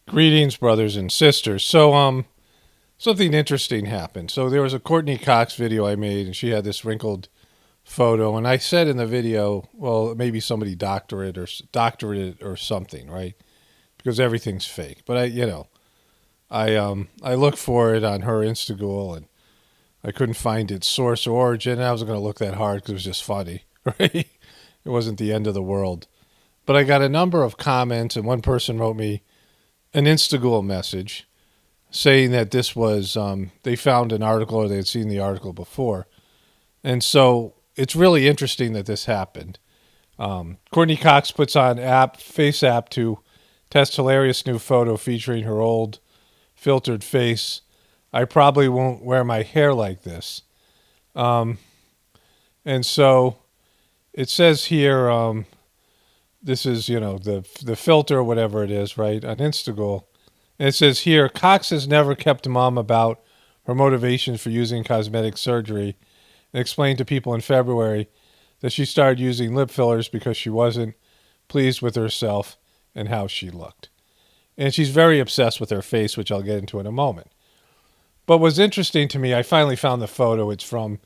Greetings, brothers and sisters. So, something interesting happened. So there was a Courtney Cox video I made, and she had this wrinkled photo, and I said in the video, well, maybe somebody doctored it or something, right? Because everything's fake. But I looked for it on her Instagram, and I couldn't find its source or origin. And I wasn't going to look that hard because it was just funny, right? It wasn't the end of the world. But I got a number of comments, and one person wrote me an Instagram message saying that this was, they found an article or they had seen the article before. And so it's really interesting that this happened. Courtney Cox puts on face app to test hilarious new photo featuring her old filtered face. I probably won't wear my hair like this. And so it says here, this is, the filter or whatever it is, right, on Instagram. And it says here, Cox has never kept mum about her motivations for using cosmetic surgery and explained to people in February that she started using lip fillers because she wasn't pleased with herself and how she looked. And she's very obsessed with her face, which I'll get into in a moment. But what's interesting to me, I finally found the photo. It's from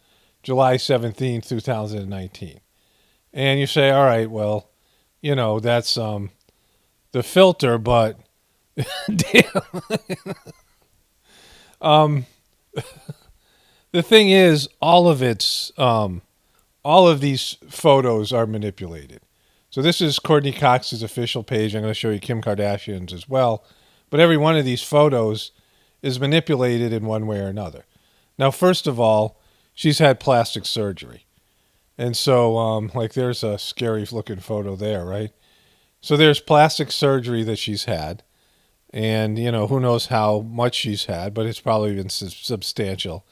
July 17, 2019. And you say, all right, well, that's the filter, but damn. The thing is, all of these photos are manipulated. So this is Courtney Cox's official page. I'm going to show you Kim Kardashian's as well. But every one of these photos is manipulated in one way or another. Now, first of all, she's had plastic surgery. And so, there's a scary looking photo there, right? So there's plastic surgery that she's had. And, who knows how much she's had, but it's probably been substantial.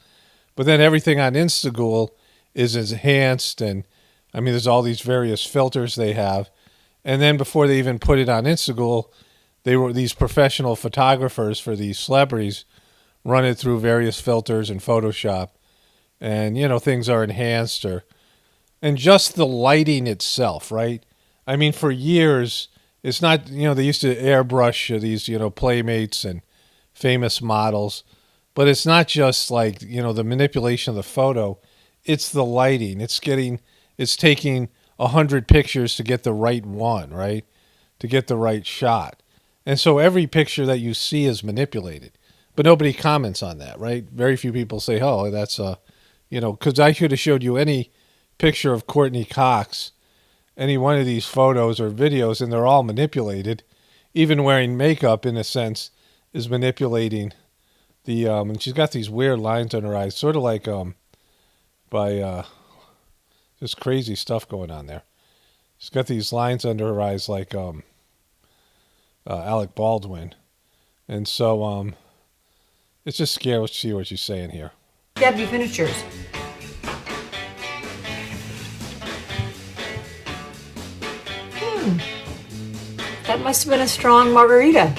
But then everything on Instagram is enhanced. And, there's all these various filters they have. And then before they even put it on Instagram, these professional photographers for these celebrities run it through various filters in Photoshop. And, things are enhanced and just the lighting itself, right? For years, it's not, they used to airbrush these, playmates and famous models. But it's not just like, the manipulation of the photo. It's the lighting. It's taking 100 pictures to get the right one, right? To get the right shot. And so every picture that you see is manipulated. But nobody comments on that, right? Very few people say, oh, that's, because I could have showed you any picture of Courtney Cox, any one of these photos or videos, and they're all manipulated. Even wearing makeup, in a sense, is manipulating the, and she's got these weird lines on her eyes, sort of like just crazy stuff going on there. She's got these lines under her eyes like Alec Baldwin. And so it's just scary. Let's see what she's saying here. Deb, you finished yours. That must have been a strong margarita.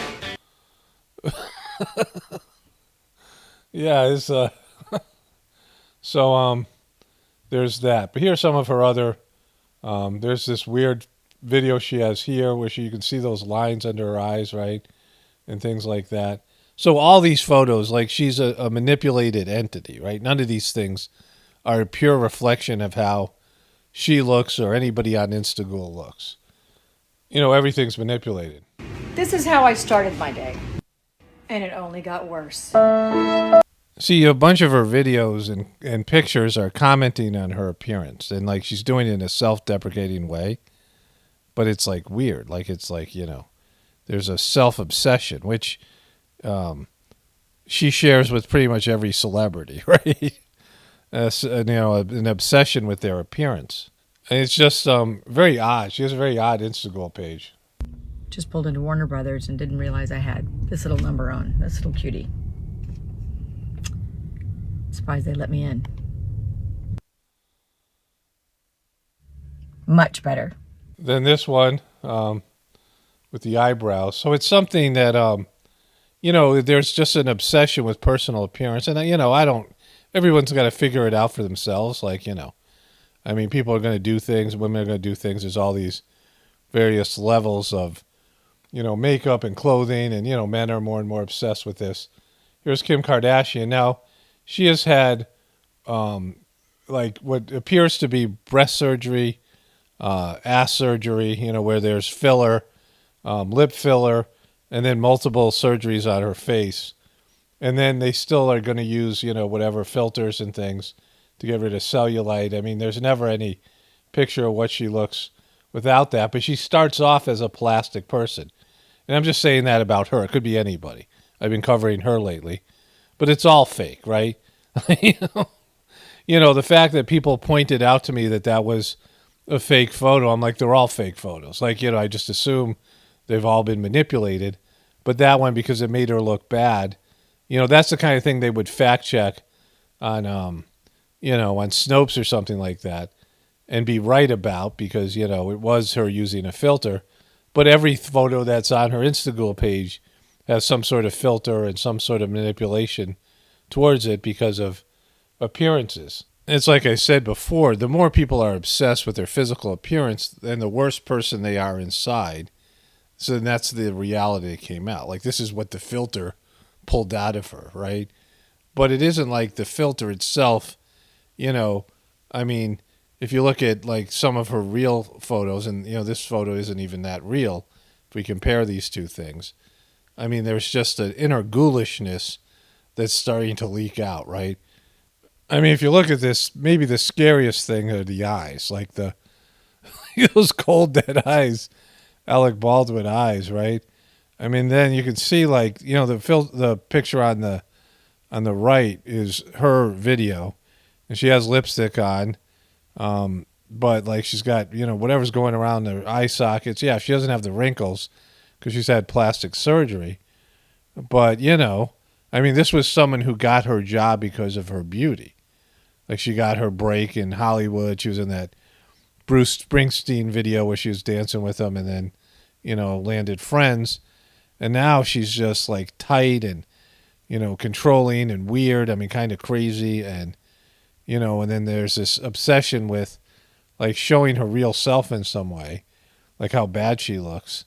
Yeah, it's so there's that. But here's some of her other there's this weird video she has here where you can see those lines under her eyes, right? And things like that. So all these photos, like she's a manipulated entity, right? None of these things are a pure reflection of how she looks or anybody on Instagram looks. Everything's manipulated. This is how I started my day. And it only got worse. See, a bunch of her videos and pictures are commenting on her appearance. And, she's doing it in a self-deprecating way. But it's, weird. It's there's a self-obsession, which she shares with pretty much every celebrity, right? An obsession with their appearance. And it's just very odd. She has a very odd Instagram page. Just pulled into Warner Brothers and didn't realize I had this little number on. This little cutie. Surprised they let me in. Much better. Then this one with the eyebrows. So it's something that, there's just an obsession with personal appearance. And, everyone's got to figure it out for themselves. People are going to do things. Women are going to do things. There's all these various levels of makeup and clothing, and men are more and more obsessed with this. Here's Kim Kardashian. Now, she has had like what appears to be breast surgery, ass surgery, where there's filler, lip filler, and then multiple surgeries on her face. And then they still are going to use, whatever filters and things to get rid of cellulite. I mean, there's never any picture of what she looks without that, but she starts off as a plastic person. And I'm just saying that about her. It could be anybody. I've been covering her lately. But it's all fake, right? The fact that people pointed out to me that that was a fake photo, I'm like, they're all fake photos. Like, I just assume they've all been manipulated. But that one, because it made her look bad, that's the kind of thing they would fact check on, on Snopes or something like that and be right about because, it was her using a filter. But every photo that's on her Instagram page has some sort of filter and some sort of manipulation towards it because of appearances. It's like I said before, the more people are obsessed with their physical appearance, then the worse person they are inside. So that's the reality that came out. Like, this is what the filter pulled out of her, right? But it isn't like the filter itself, I mean, if you look at like some of her real photos, and this photo isn't even that real if we compare these two things. I mean, there's just an inner ghoulishness that's starting to leak out, right? I mean, if you look at this, maybe the scariest thing are the eyes, like those cold dead eyes, Alec Baldwin eyes, right? I mean, then you can see like the picture on the right is her video, and she has lipstick on. But like she's got, whatever's going around the eye sockets. Yeah, she doesn't have the wrinkles because she's had plastic surgery. But, I mean, this was someone who got her job because of her beauty. Like she got her break in Hollywood. She was in that Bruce Springsteen video where she was dancing with him and then, landed Friends. And now she's just like tight and, controlling and weird. I mean, kind of crazy and, and then there's this obsession with like showing her real self in some way, like how bad she looks.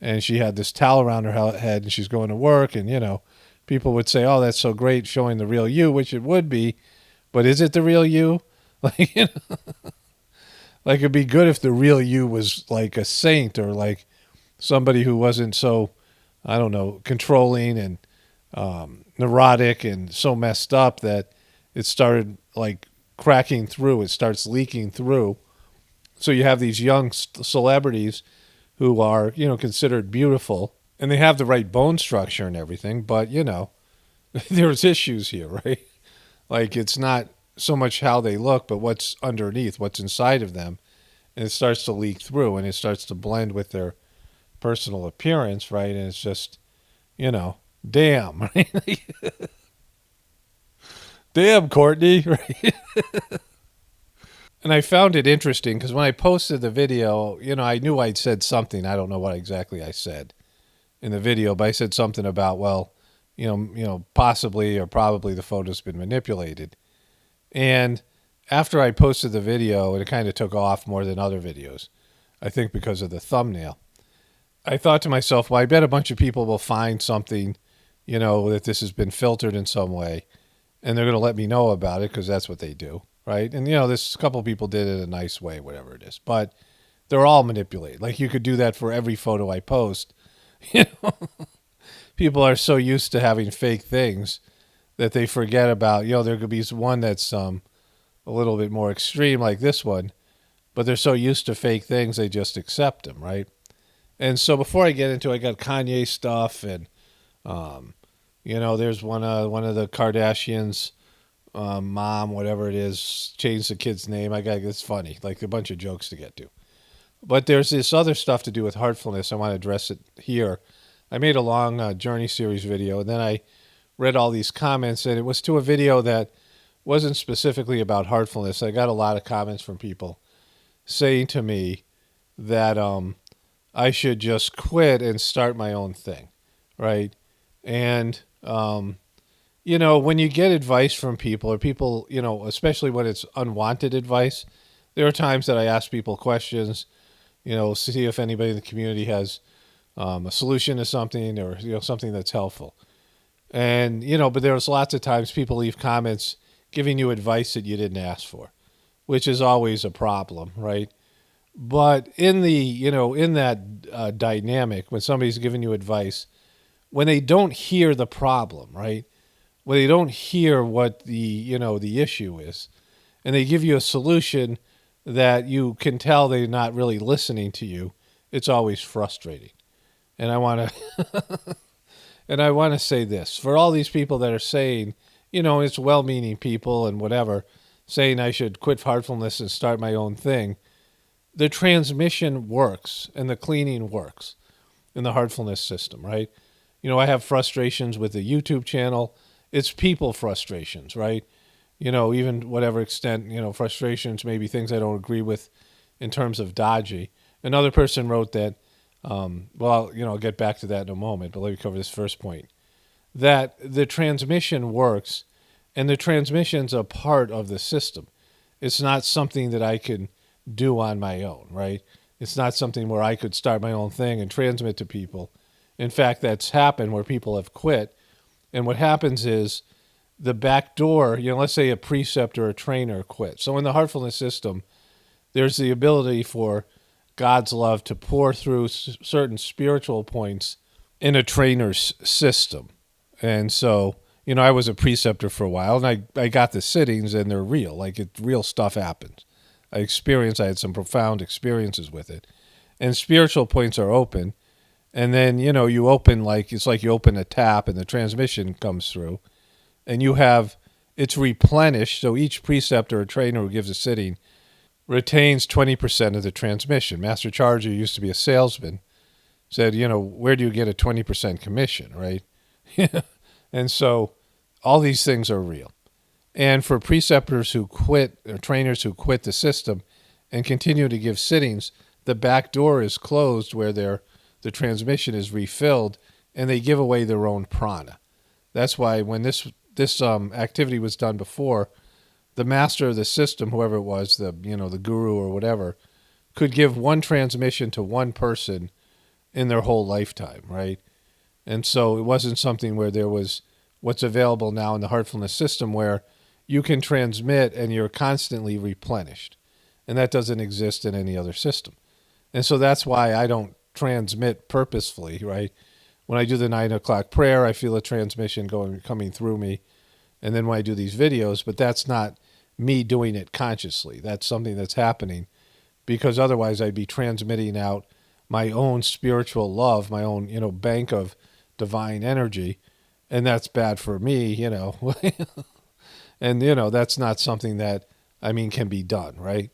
And she had this towel around her head and she's going to work and, people would say, oh, that's so great showing the real you, which it would be. But is it the real you? Like, like it'd be good if the real you was like a saint or like somebody who wasn't so, I don't know, controlling and neurotic and so messed up that it started like cracking through. It starts leaking through. So you have these young celebrities who are, considered beautiful and they have the right bone structure and everything. But, there's issues here, right? Like it's not so much how they look, but what's underneath, what's inside of them. And it starts to leak through and it starts to blend with their personal appearance, right? And it's just, damn, right? Damn, Courtney, right? And I found it interesting because when I posted the video, I knew I'd said something. I don't know what exactly I said in the video, but I said something about, well, possibly or probably the photo's been manipulated. And after I posted the video, and it kind of took off more than other videos, I think because of the thumbnail, I thought to myself, well, I bet a bunch of people will find something, that this has been filtered in some way. And they're going to let me know about it because that's what they do, right? And, this couple of people did it a nice way, whatever it is. But they're all manipulated. Like you could do that for every photo I post. People are so used to having fake things that they forget about, there could be one that's a little bit more extreme like this one. But they're so used to fake things, they just accept them, right? And so before I get into it, I got Kanye stuff and... there's one of the Kardashians, mom, whatever it is, changed the kid's name. It's funny, like a bunch of jokes to get to. But there's this other stuff to do with heartfulness. I want to address it here. I made a long Journey series video, and then I read all these comments, and it was to a video that wasn't specifically about heartfulness. I got a lot of comments from people saying to me that I should just quit and start my own thing, right? And, when you get advice from people or people, especially when it's unwanted advice, there are times that I ask people questions, see if anybody in the community has a solution to something, or something that's helpful. And but there's lots of times people leave comments giving you advice that you didn't ask for, which is always a problem, right? But in the in that dynamic, when somebody's giving you advice, when they don't hear the problem, right? When they don't hear what the issue is, and they give you a solution that you can tell they're not really listening to you, it's always frustrating. And I want to and I want to say this for all these people that are saying, it's well-meaning people and whatever, saying I should quit heartfulness and start my own thing. The transmission works and the cleaning works in the heartfulness system, right? I have frustrations with the YouTube channel. It's people frustrations, right? Even whatever extent, frustrations, maybe things I don't agree with in terms of dodgy. Another person wrote that, I'll get back to that in a moment, but let me cover this first point. That the transmission works, and the transmission's a part of the system. It's not something that I can do on my own, right? It's not something where I could start my own thing and transmit to people. In fact, that's happened where people have quit. And what happens is the back door, let's say a preceptor or a trainer quit. So in the heartfulness system, there's the ability for God's love to pour through certain spiritual points in a trainer's system. And so, I was a preceptor for a while, and I got the sittings, and they're real. Like, real stuff happens. I had some profound experiences with it. And spiritual points are open. And then, you open, it's like you open a tap and the transmission comes through. And it's replenished. So each preceptor or trainer who gives a sitting retains 20% of the transmission. Master Charger used to be a salesman. Said, where do you get a 20% commission, right? And so all these things are real. And for preceptors who quit, or trainers who quit the system and continue to give sittings, the back door is closed where the transmission is refilled, and they give away their own prana. That's why when this activity was done before, the master of the system, whoever it was, the guru or whatever, could give one transmission to one person in their whole lifetime, right? And so it wasn't something where there was what's available now in the heartfulness system where you can transmit and you're constantly replenished. And that doesn't exist in any other system. And so that's why I don't transmit purposefully, right? When I do the 9 o'clock prayer, I feel a transmission coming through me. And then when I do these videos, but that's not me doing it consciously. That's something that's happening because otherwise I'd be transmitting out my own spiritual love, my own, bank of divine energy. And that's bad for me, and, that's not something that, can be done, right?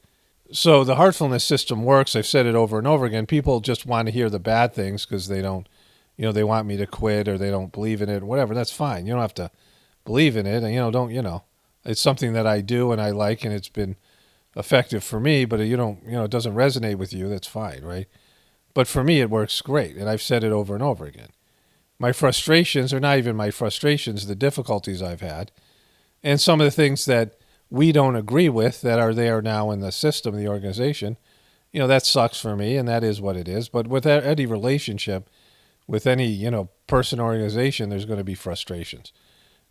So the heartfulness system works. I've said it over and over again. People just want to hear the bad things because they don't, they want me to quit or they don't believe in it, whatever. That's fine. You don't have to believe in it. And, it's something that I do and I like and it's been effective for me, but it doesn't resonate with you. That's fine, right? But for me, it works great. And I've said it over and over again. My frustrations are not even my frustrations, the difficulties I've had, and some of the things that we don't agree with that are there now in the system, the organization, that sucks for me, and that is what it is. But with any relationship, with any, person or organization, there's going to be frustrations.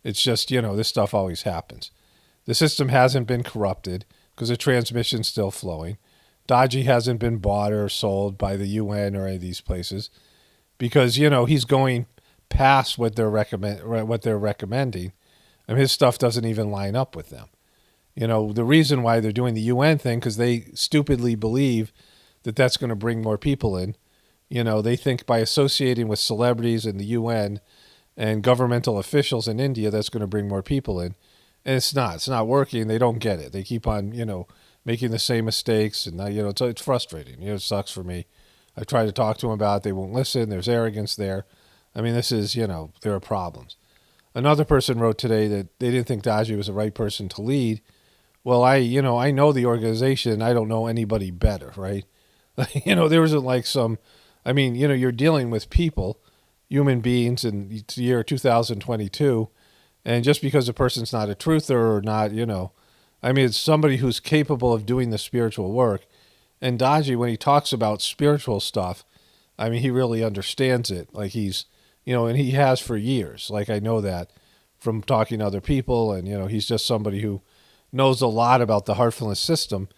It's just, this stuff always happens. The system hasn't been corrupted because the transmission's still flowing. Dodgy hasn't been bought or sold by the UN or any of these places because, he's going past what they're recommending. His stuff doesn't even line up with them. The reason why they're doing the UN thing, because they stupidly believe that that's going to bring more people in. They think by associating with celebrities in the UN and governmental officials in India, that's going to bring more people in. And it's not. It's not working. They don't get it. They keep on, making the same mistakes. And, it's frustrating. It sucks for me. I try to talk to them about it. They won't listen. There's arrogance there. This is, there are problems. Another person wrote today that they didn't think Daji was the right person to lead. Well, I know the organization. I don't know anybody better, right? There isn't like some, you're dealing with people, human beings in the year 2022. And just because a person's not a truther or not, it's somebody who's capable of doing the spiritual work. And Daji, when he talks about spiritual stuff, I mean, he really understands it. Like he's, and he has for years. Like I know that from talking to other people, and he's just somebody who knows a lot about the heartfulness system,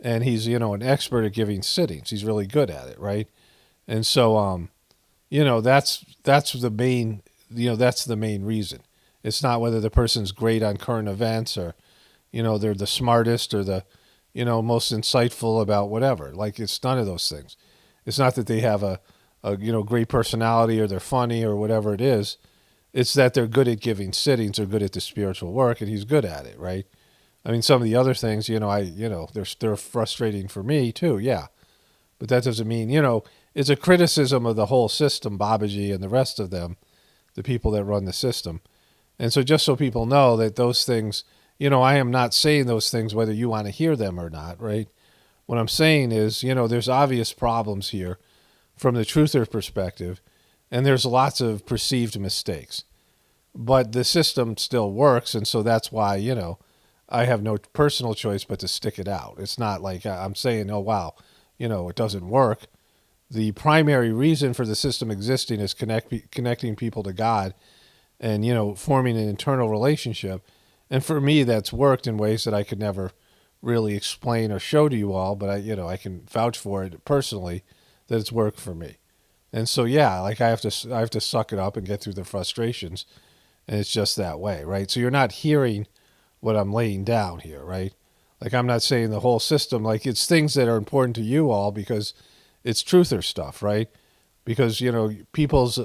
and he's an expert at giving sittings. He's really good at it, right? And so that's the main that's the main reason. It's not whether the person's great on current events or they're the smartest or the most insightful about whatever. Like it's none of those things. It's not that they have a great personality or they're funny or whatever it is. It's that they're good at giving sittings or good at the spiritual work, and he's good at it, right? I mean, some of the other things, they're frustrating for me too, yeah. But that doesn't mean, it's a criticism of the whole system, Babaji and the rest of them, the people that run the system. And so just so people know that those things, I am not saying those things whether you want to hear them or not, right? What I'm saying is, there's obvious problems here from the truther perspective, and there's lots of perceived mistakes. But the system still works, and so that's why, I have no personal choice but to stick it out. It's not like I'm saying, oh, wow, it doesn't work. The primary reason for the system existing is connecting people to God and, forming an internal relationship. And for me, that's worked in ways that I could never really explain or show to you all, but I can vouch for it personally that it's worked for me. And so, yeah, like I have to suck it up and get through the frustrations. And it's just that way, right? So you're not hearing what I'm laying down here, right? Like I'm not saying the whole system, like it's things that are important to you all because it's truther stuff, right? Because, people's,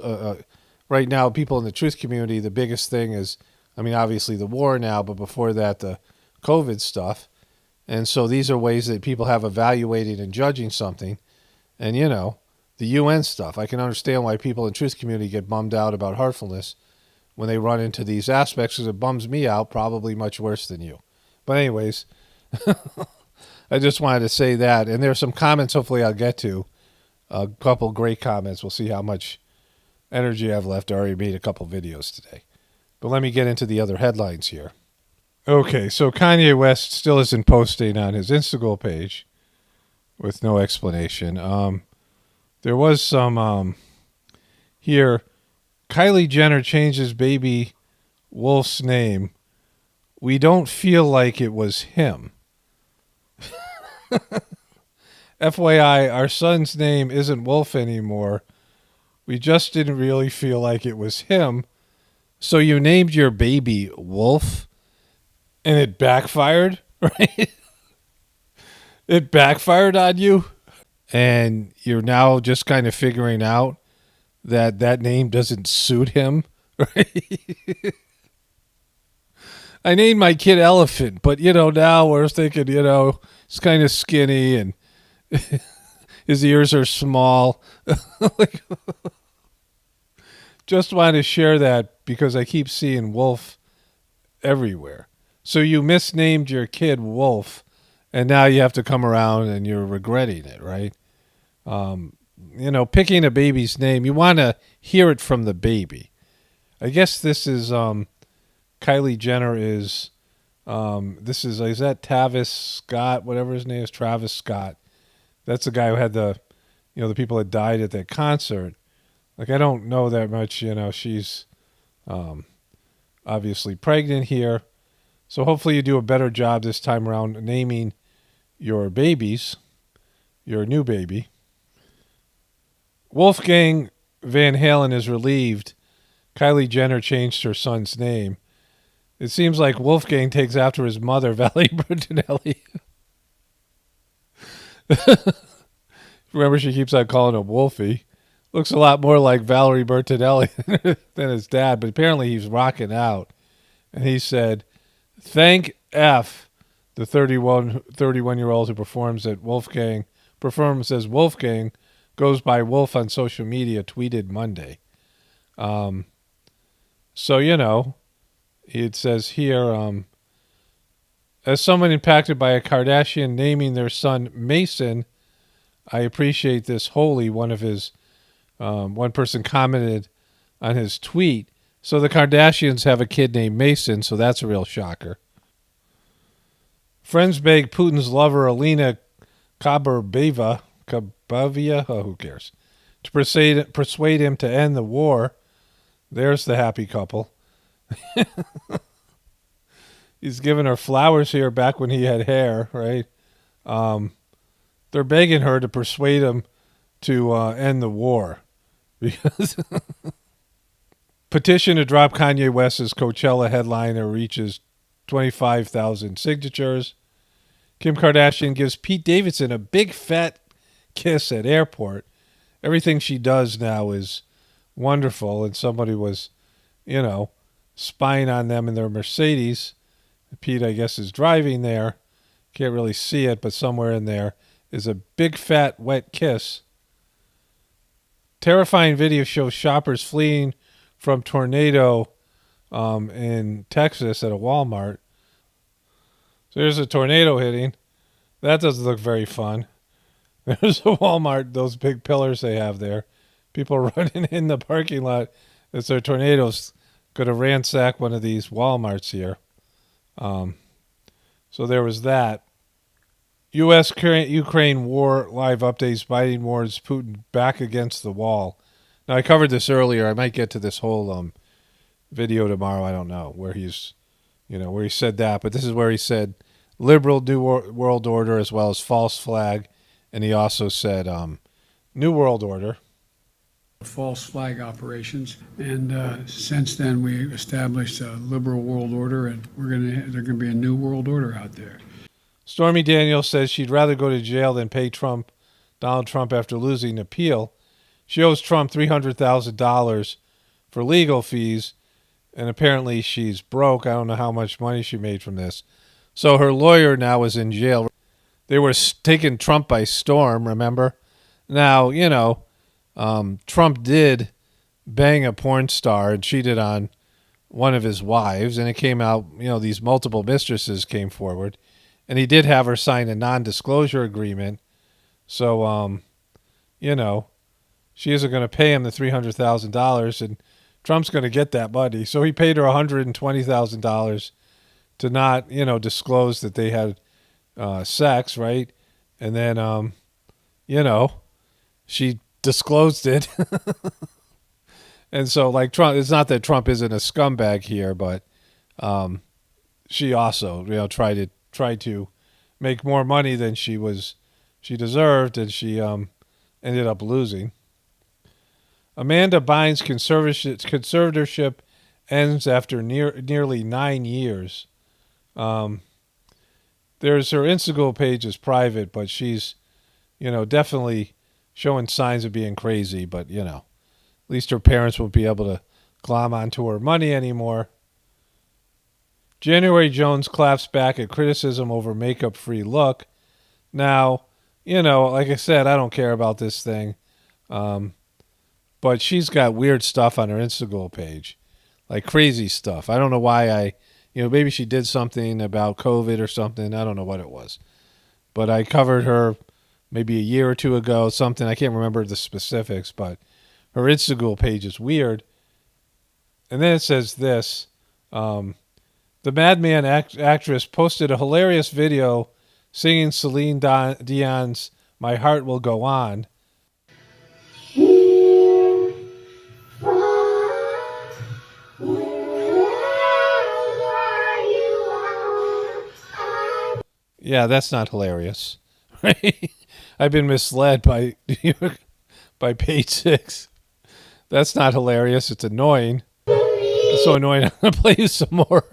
right now, people in the truth community, the biggest thing is, I mean, obviously the war now, but before that, the COVID stuff. And so these are ways that people have evaluating and judging something. And, the UN stuff. I can understand why people in the truth community get bummed out about heartfulness when they run into these aspects, because it bums me out probably much worse than you. But anyways, I just wanted to say that. And there are some comments hopefully I'll get to. A couple great comments. We'll see how much energy I have left. I already made a couple videos today. But let me get into the other headlines here. Okay, so Kanye West still isn't posting on his Instagram page with no explanation. There was some here. Kylie Jenner changes baby Wolf's name. We don't feel like it was him. FYI, our son's name isn't Wolf anymore. We just didn't really feel like it was him. So you named your baby Wolf and it backfired, right? It backfired on you. And you're now just kind of figuring out that name doesn't suit him, right? I named my kid Elephant, but, now we're thinking, it's kind of skinny and his ears are small. Just want to share that because I keep seeing Wolf everywhere. So you misnamed your kid Wolf, and now you have to come around and you're regretting it, right? Picking a baby's name, you want to hear it from the baby. I guess this is Kylie Jenner is that Tavis Scott, whatever his name is, Travis Scott. That's the guy who had the people that died at that concert. Like, I don't know that much, she's obviously pregnant here. So hopefully you do a better job this time around naming your babies, your new baby. Wolfgang Van Halen is relieved Kylie Jenner changed her son's name. It seems like Wolfgang takes after his mother, Valerie Bertinelli. Remember, she keeps on calling him Wolfie. Looks a lot more like Valerie Bertinelli than his dad, but apparently he's rocking out. And he said, "Thank F the 31-year-old who performs as Wolfgang, goes by Wolf on social media," tweeted Monday. So, it says here, as someone impacted by a Kardashian naming their son Mason, I appreciate this wholly. One person commented on his tweet. So the Kardashians have a kid named Mason, so that's a real shocker. Friends beg Putin's lover Alina Kabarbeva, who cares, to persuade him to end the war. There's the happy couple. He's giving her flowers here back when he had hair, right? They're begging her to persuade him to end the war. Because petition to drop Kanye West as Coachella headliner reaches 25,000 signatures. Kim Kardashian gives Pete Davidson a big fat kiss at airport. Everything she does now is wonderful, and somebody was, spying on them in their Mercedes. Pete, I guess, is driving there. Can't really see it, but somewhere in there is a big fat wet kiss. Terrifying video shows shoppers fleeing from tornado in Texas at a Walmart. So there's a tornado hitting. That doesn't look very fun. There's a Walmart, those big pillars they have there. People running in the parking lot as their tornado's going to ransack one of these Walmarts here. So there was that. U.S.-Ukraine war live updates. Biden warns Putin back against the wall. Now, I covered this earlier. I might get to this whole video tomorrow. I don't know where he's, where he said that. But this is where he said liberal New World Order as well as false flag. And he also said New World Order. False flag operations, and since then we established a liberal world order, and there's going to be a new world order out there. Stormy Daniels says she'd rather go to jail than pay Donald Trump after losing the appeal. She owes Trump $300,000 for legal fees, and apparently she's broke. I don't know how much money she made from this. So her lawyer now is in jail. They were taking Trump by storm, remember? Now, Trump did bang a porn star and cheated on one of his wives, and it came out, these multiple mistresses came forward, and he did have her sign a non-disclosure agreement. So, she isn't going to pay him the $300,000, and Trump's going to get that money. So he paid her $120,000 to not, disclose that they had sex, right? And then, she disclosed it. And so, like, Trump, it's not that Trump isn't a scumbag here, but she also, tried to make more money than she deserved, and she ended up losing. Amanda Bynes' conservatorship ends after nearly 9 years. There's her Instagram page is private, but she's, definitely showing signs of being crazy. But, at least her parents won't be able to glom onto her money anymore. January Jones claps back at criticism over makeup-free look. Now, like I said, I don't care about this thing. But she's got weird stuff on her Instagram page, like crazy stuff. I don't know why maybe she did something about COVID or something. I don't know what it was. But I covered her maybe a year or two ago, something. I can't remember the specifics, but her Instagram page is weird. And then it says this. The Madman actress posted a hilarious video singing Celine Dion's My Heart Will Go On. Yeah, that's not hilarious. Right? I've been misled by page 6. That's not hilarious. It's annoying. It's so annoying. I'm going to play you some more.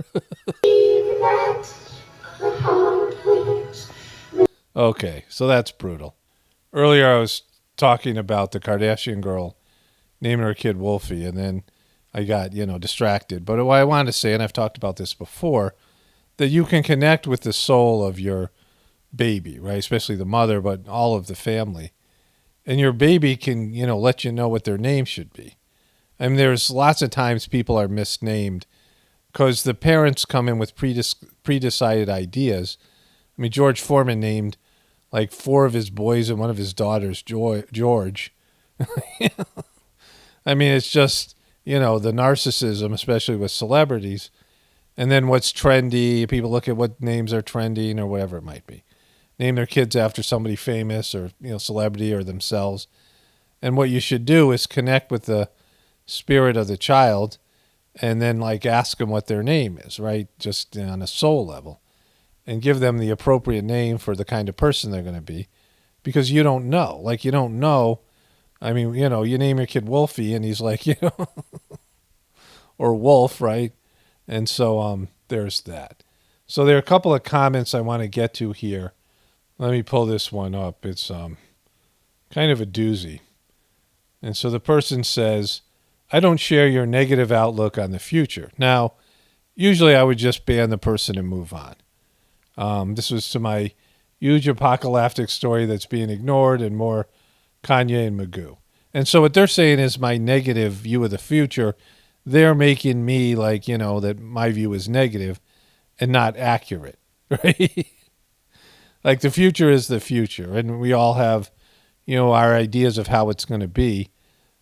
Okay, so that's brutal. Earlier I was talking about the Kardashian girl naming her kid Wolfie, and then I got, distracted. But what I wanted to say, and I've talked about this before, that you can connect with the soul of your baby, right? Especially the mother, but all of the family. And your baby can, let you know what their name should be. I mean, there's lots of times people are misnamed because the parents come in with predecided ideas. I mean, George Foreman named like 4 of his boys and one of his daughters George. I mean, it's just, the narcissism, especially with celebrities. And then what's trendy, people look at what names are trending or whatever it might be. Name their kids after somebody famous or, celebrity or themselves. And what you should do is connect with the spirit of the child and then like ask them what their name is, right? Just on a soul level, and give them the appropriate name for the kind of person they're going to be, because you don't know. Like, you don't know. I mean, you know, you name your kid Wolfie and he's like, you know, or Wolf, right? And so there's that. So there are a couple of comments I want to get to here. Let me pull this one up. It's kind of a doozy. And so the person says, I don't share your negative outlook on the future. Now, usually I would just ban the person and move on. This was to my huge apocalyptic story that's being ignored and more Kanye and Magoo. And so what they're saying is my negative view of the future, they're making me like, you know, that my view is negative and not accurate, right? Like the future is the future, and we all have, you know, our ideas of how it's going to be.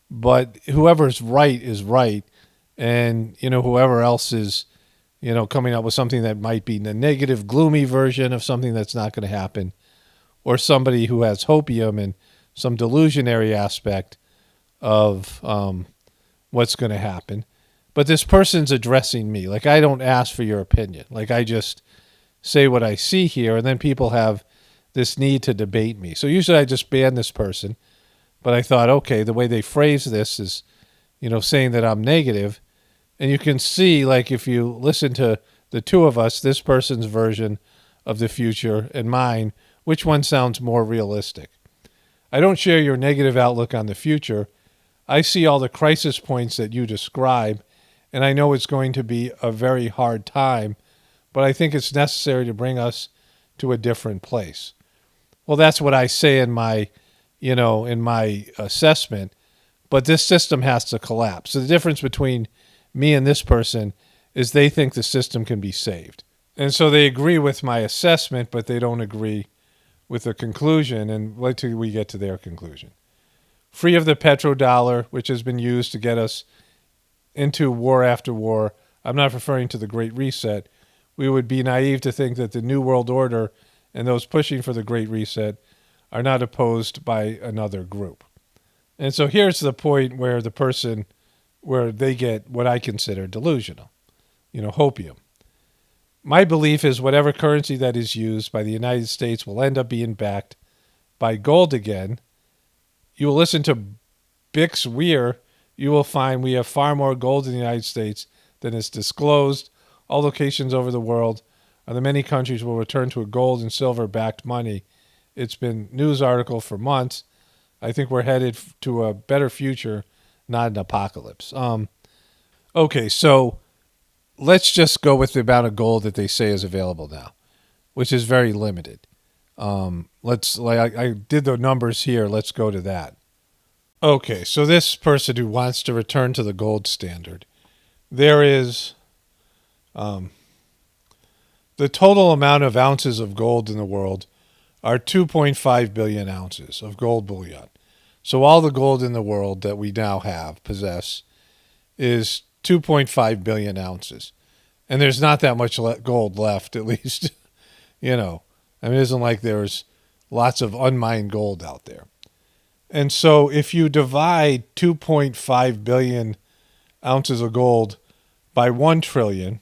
But whoever's right is right, and, you know, whoever else is, you know, coming up with something that might be the negative, gloomy version of something that's not going to happen, or somebody who has hopium and some delusionary aspect of what's going to happen. But this person's addressing me. Like, I don't ask for your opinion. Like, I just say what I see here, and then people have this need to debate me. So usually I just ban this person. But I thought, okay, the way they phrase this is, you know, saying that I'm negative. And you can see, like, if you listen to the two of us, this person's version of the future and mine, which one sounds more realistic? I don't share your negative outlook on the future. I see all the crisis points that you describe, and I know it's going to be a very hard time, but I think it's necessary to bring us to a different place. Well, that's what I say in my, you know, in my assessment, but this system has to collapse. So the difference between me and this person is they think the system can be saved. And so they agree with my assessment, but they don't agree with the conclusion, and wait till we get to their conclusion. Free of the petrodollar, which has been used to get us into war after war. I'm not referring to the Great Reset. We would be naive to think that the New World Order and those pushing for the Great Reset are not opposed by another group. And so here's the point where the person, where they get what I consider delusional, you know, hopium. My belief is whatever currency that is used by the United States will end up being backed by gold again. You will listen to Bix Weir, you will find we have far more gold in the United States than is disclosed. All locations over the world are the many countries will return to a gold and silver backed money. It's been news article for months. I think we're headed to a better future, not an apocalypse. Okay, so let's just go with the amount of gold that they say is available now, which is very limited. I did the numbers here. Let's go to that. Okay, so this person who wants to return to the gold standard, there is the total amount of ounces of gold in the world are 2.5 billion ounces of gold bullion. So all the gold in the world that we now possess is 2.5 billion ounces. And there's not that much gold left, at least, you know. I mean, it isn't like there's lots of unmined gold out there. And so if you divide 2.5 billion ounces of gold by 1 trillion,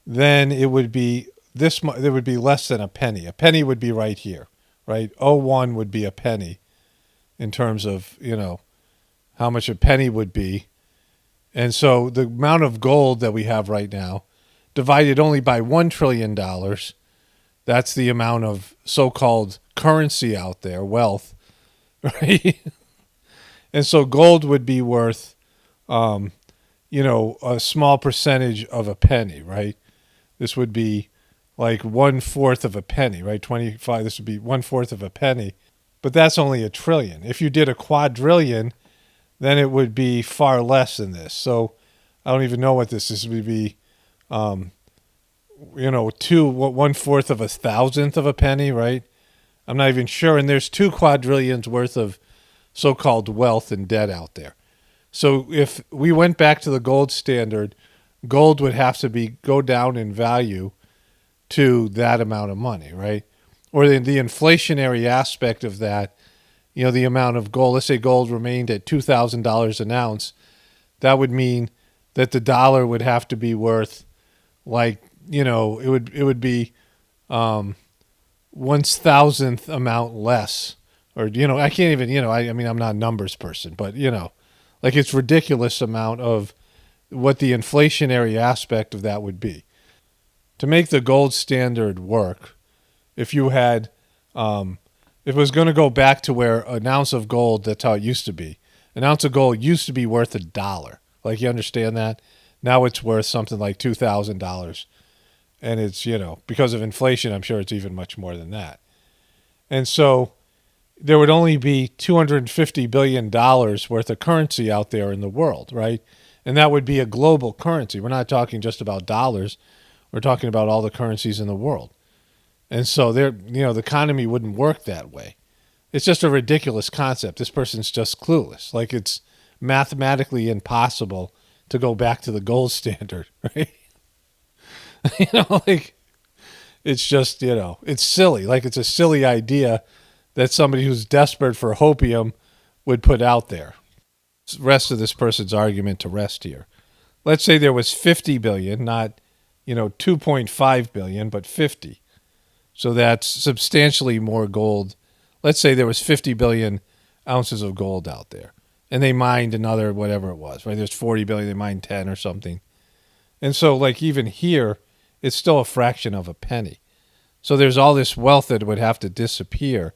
then it would be there would be less than a penny. A penny would be right here, right? 0.1 would be a penny in terms of, you know, how much a penny would be. And so the amount of gold that we have right now, divided only by $1 trillion, that's the amount of so-called currency out there, wealth, right? And so gold would be worth, you know, a small percentage of a penny, right? This would be like 1/4 of a penny, right? 25, this would be 1/4 of a penny. But that's only a trillion. If you did a quadrillion, then it would be far less than this. So I don't even know what this is. It would be, you know, 1/4 of a thousandth of a penny, right? I'm not even sure. And there's 2 quadrillions worth of so-called wealth and debt out there. So if we went back to the gold standard, gold would have to go down in value to that amount of money, right? Or the inflationary aspect of that, the amount of gold. Let's say gold remained at $2,000 an ounce. That would mean that the dollar would have to be worth like, it would be 1,000th amount less. Or, I can't even, I mean, I'm not a numbers person, but, like it's ridiculous amount of what the inflationary aspect of that would be. To make the gold standard work, if you had, if it was going to go back to where an ounce of gold, that's how it used to be. An ounce of gold used to be worth $1. Like, you understand that? Now it's worth something like $2,000. And it's, because of inflation, I'm sure it's even much more than that. And so there would only be $250 billion worth of currency out there in the world, right? And that would be a global currency. We're not talking just about dollars. We're talking about all the currencies in the world. And so the economy wouldn't work that way. It's just a ridiculous concept. This person's just clueless. Like, it's mathematically impossible to go back to the gold standard, right? Like, it's just, it's silly. Like, it's a silly idea that somebody who's desperate for hopium would put out there. The rest of this person's argument to rest here. Let's say there was 50 billion, not, 2.5 billion, but 50. So that's substantially more gold. Let's say there was 50 billion ounces of gold out there, and they mined another whatever it was, right? There's 40 billion, they mined 10 or something. And so, like, even here, it's still a fraction of a penny. So there's all this wealth that would have to disappear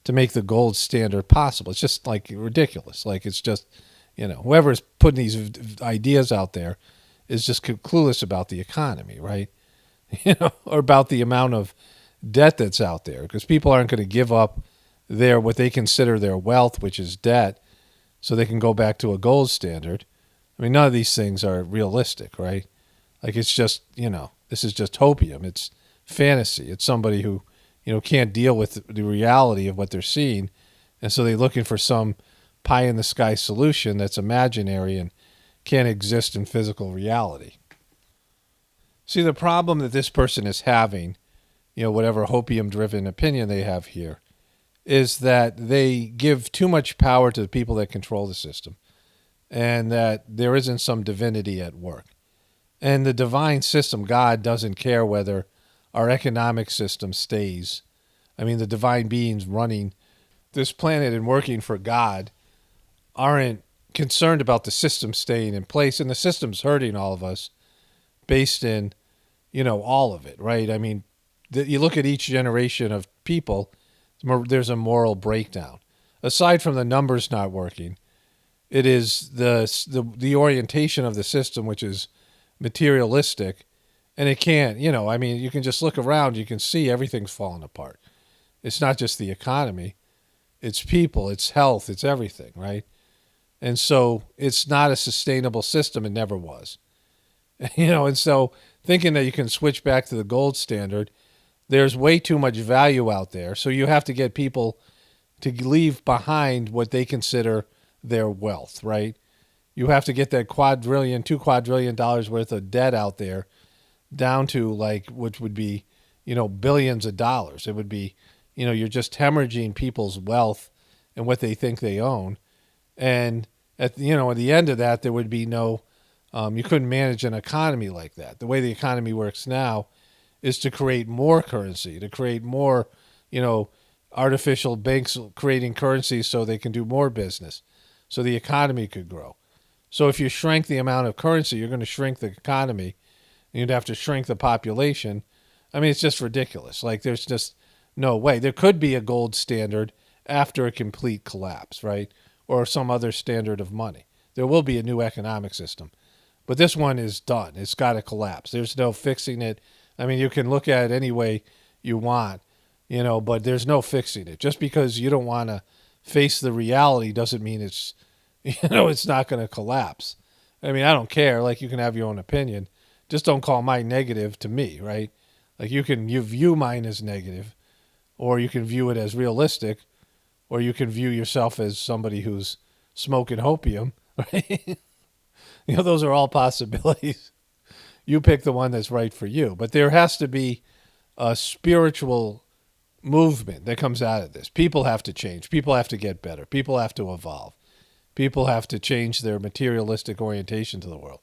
to make the gold standard possible. It's just, like, ridiculous. Like, it's just, whoever's putting these ideas out there is just clueless about the economy, right? Or about the amount of debt that's out there, because people aren't going to give up what they consider their wealth, which is debt, so they can go back to a gold standard. I mean, none of these things are realistic, right? Like, it's just, this is just hopium. It's fantasy. It's somebody who, can't deal with the reality of what they're seeing, and so they're looking for some pie-in-the-sky solution that's imaginary and can't exist in physical reality. See, the problem that this person is having, whatever hopium-driven opinion they have here, is that they give too much power to the people that control the system, and that there isn't some divinity at work. And the divine system, God, doesn't care whether our economic system stays. I mean, the divine beings running this planet and working for God aren't concerned about the system staying in place, and the system's hurting all of us based in, all of it, right? I mean, you look at each generation of people, there's a moral breakdown. Aside from the numbers not working, it is the orientation of the system, which is materialistic, and it can't, you can just look around, you can see everything's falling apart. It's not just the economy, it's people, it's health, it's everything, right? And so it's not a sustainable system. It never was. And so thinking that you can switch back to the gold standard, there's way too much value out there. So you have to get people to leave behind what they consider their wealth, right? You have to get that $2 quadrillion worth of debt out there down to, like, which would be, billions of dollars. It would be, you're just hemorrhaging people's wealth and what they think they own. And at the end of that, there would be no, you couldn't manage an economy like that. The way the economy works now is to create more currency, to create more, artificial banks creating currency so they can do more business, so the economy could grow. So if you shrink the amount of currency, you're going to shrink the economy, and you'd have to shrink the population. I mean, it's just ridiculous. Like, there's just no way. There could be a gold standard after a complete collapse, right? Or some other standard of money. There will be a new economic system. But this one is done. It's got to collapse. There's no fixing it. I mean, you can look at it any way you want, but there's no fixing it. Just because you don't want to face the reality doesn't mean it's, it's not going to collapse. I mean, I don't care. Like, you can have your own opinion. Just don't call mine negative to me, right? Like, you view mine as negative, or you can view it as realistic, or you can view yourself as somebody who's smoking hopium, right? Those are all possibilities. You pick the one that's right for you. But there has to be a spiritual movement that comes out of this. People have to change. People have to get better. People have to evolve. People have to change their materialistic orientation to the world.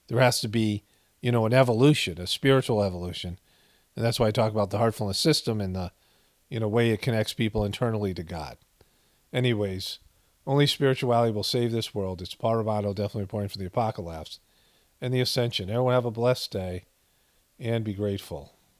There has to be, an evolution, a spiritual evolution. And that's why I talk about the heartfulness system and the, way it connects people internally to God. Anyways, only spirituality will save this world. It's Paramato, definitely important for the apocalypse and the ascension. Everyone have a blessed day and be grateful.